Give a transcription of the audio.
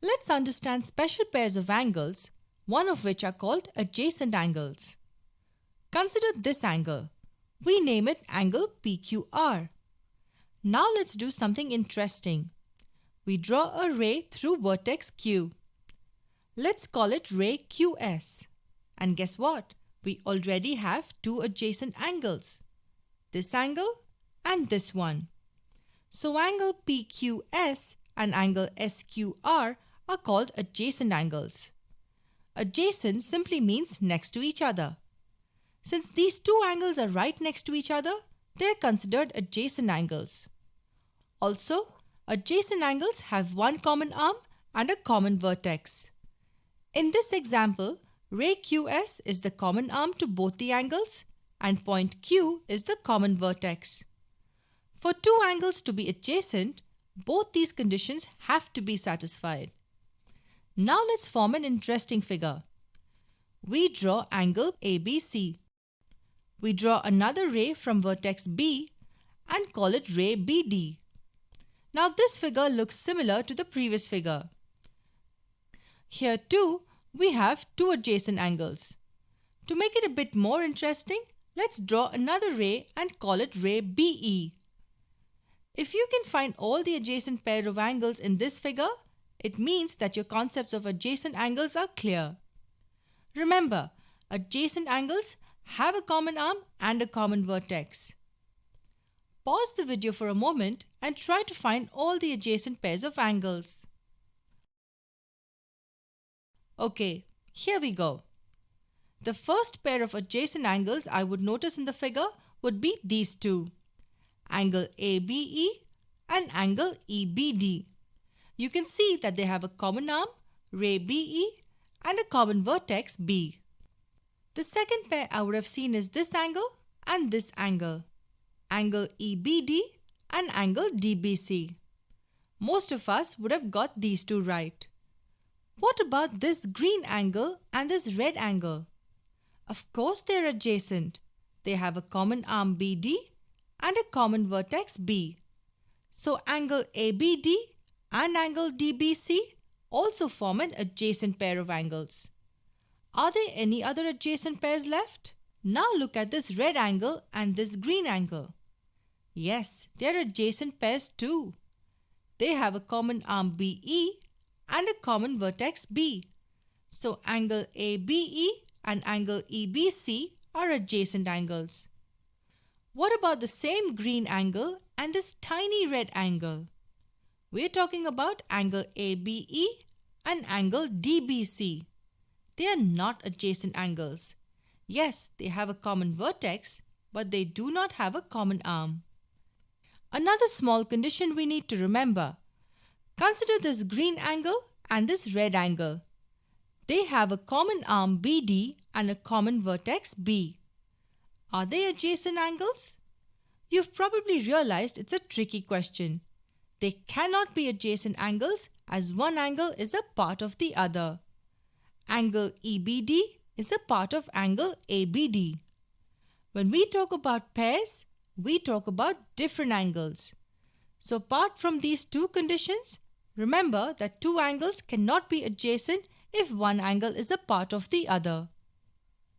Let's understand special pairs of angles, one of which are called adjacent angles. Consider this angle. We name it angle PQR. Now let's do something interesting. We draw a ray through vertex Q. Let's call it ray QS. And guess what? We already have two adjacent angles. This angle and this one. So angle PQS and angle SQR are called adjacent angles. Adjacent simply means next to each other. Since these two angles are right next to each other, they are considered adjacent angles. Also, adjacent angles have one common arm and a common vertex. In this example, ray QS is the common arm to both the angles and point Q is the common vertex. For two angles to be adjacent, both these conditions have to be satisfied. Now let's form an interesting figure. We draw angle ABC. We draw another ray from vertex B and call it ray BD. Now this figure looks similar to the previous figure. Here too, we have two adjacent angles. To make it a bit more interesting, let's draw another ray and call it ray BE. If you can find all the adjacent pair of angles in this figure, it means that your concepts of adjacent angles are clear. Remember, adjacent angles have a common arm and a common vertex. Pause the video for a moment and try to find all the adjacent pairs of angles. Okay, here we go. The first pair of adjacent angles I would notice in the figure would be these two, angle ABE and angle EBD. You can see that they have a common arm, ray BE, and a common vertex B. The second pair I would have seen is this angle and this angle, angle EBD and angle DBC. Most of us would have got these two right. What about this green angle and this red angle? Of course they are adjacent. They have a common arm BD and a common vertex B. So angle ABD and angle DBC also form an adjacent pair of angles. Are there any other adjacent pairs left? Now look at this red angle and this green angle. Yes, they are adjacent pairs too. They have a common arm BE and a common vertex B. So angle ABE and angle EBC are adjacent angles. What about the same green angle and this tiny red angle? We're talking about angle ABE and angle DBC. They are not adjacent angles. Yes, they have a common vertex, but they do not have a common arm. Another small condition we need to remember. Consider this green angle and this red angle. They have a common arm BD and a common vertex B. Are they adjacent angles? You've probably realized it's a tricky question. They cannot be adjacent angles as one angle is a part of the other. Angle EBD is a part of angle ABD. When we talk about pairs, we talk about different angles. So apart from these two conditions, remember that two angles cannot be adjacent if one angle is a part of the other.